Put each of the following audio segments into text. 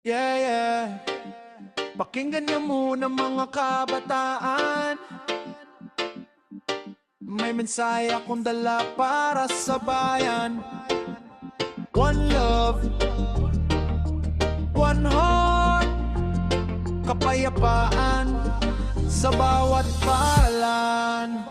Yeah, yeah. Pakinggan niyo muna mga kabataan. May mensahe akong dala para sa bayan. One love, one heart, kapayapaan sa bawat palan.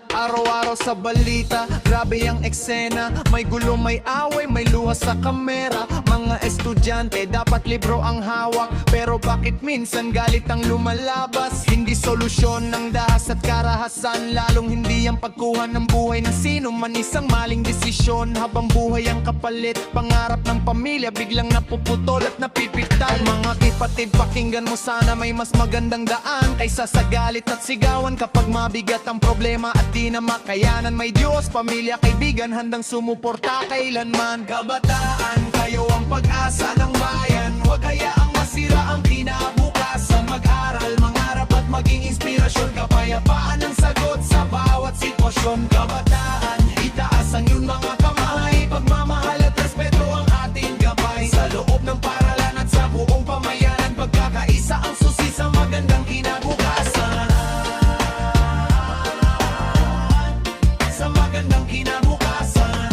Araw-araw sa balita, grabe ang eksena. May gulo, may away, may luha sa kamera. Mga estudyante, dapat libro ang hawak. Pero bakit minsan galit ang lumalabas? Hindi solusyon ng dahas at karahasan. Lalong hindi ang pagkuha ng buhay ng sino man. Isang maling desisyon habang buhay ang kapalit. Pangarap ng pamilya biglang napuputol at napipital. Mga kapatid, pakinggan mo sana, may mas magandang daan kaysa sa galit at sigawan. Kapag mabigat ang problema at di na makayanan, may Diyos, pamilya, kaibigan, handang sumuporta kailanman. Kabataan, kayo ang pag-asa ng bayan. Huwag hayaang masira ang kinabukasan. Mag-aral, mangarap at maging inspirasyon. Kapayapaan ang sagot sa bawat sitwasyon. Kabataan, itaas ang iyong mga kamay. Pagmamahal at respeto ang ating gabay. Sa loob ng paralan at sa buong pamayanan, pagkakaisa ang susi sa magandang kinabukasan. Sa magandang kinabukasan.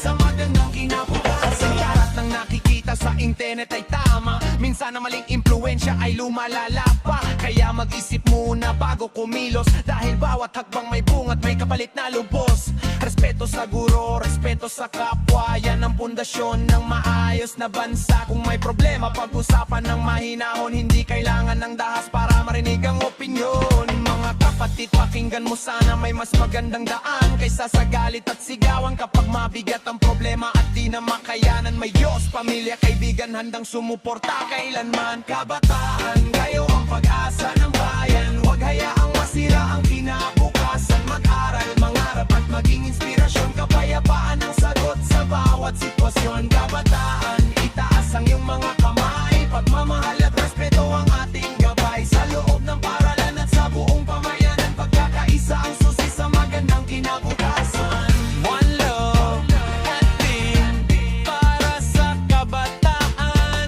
Sa magandang kinabukasan. Lahat ng nakikita sa internet ay tama. Minsan na maling impluensya ay lumalala pa. Kaya mag-isip muna bago kumilos. Dahil bawat hakbang may bunga at may kapalit na lubos. Respeto sa guro, respeto sa kapwa. Yan ang pundasyon ng maayos na bansa. Kung may problema, pag-usapan ng mahinahon. Hindi kailangan ng dahas para marinig ang opinyon. Mga kapatid, pakinggan mo sana, may mas magandang daan kaysa sa galit at sigawan. Kapag mabigat ang problema at di na makayanan, may Diyos, pamilya, kaibigan, handang sumuporta kailanman. Kabataan, kayo ang pag-asa ng bayan. Huwag hayaang masira ang kinabukasan. Mag-aral, mangarap at maging inspirasyon. Kapayapaan ang sagot sa bawat sitwasyon. Kabataan, itaas ang iyong mga kamay. Pagmamahal at respeto ang ating gabay. Sa loob ng paralan at sa buong pamayanan, pagkakaisa ang susi sa magandang kinabukasan. One love, ating para sa kabataan.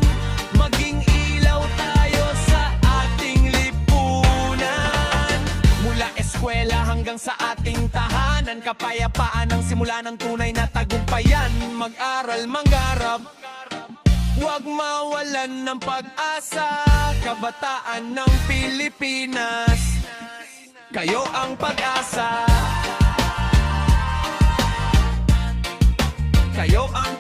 Maging ilaw tayo sa ating lipunan. Mula eskwela hanggang sa ating tahanan, kapayapaan ang simula ng tunay na tagumpayan. Mag-aral, mangarap, huwag mawalan ng pag-asa. Kabataan ng Pilipinas, kayo ang pag-asa. Kayo ang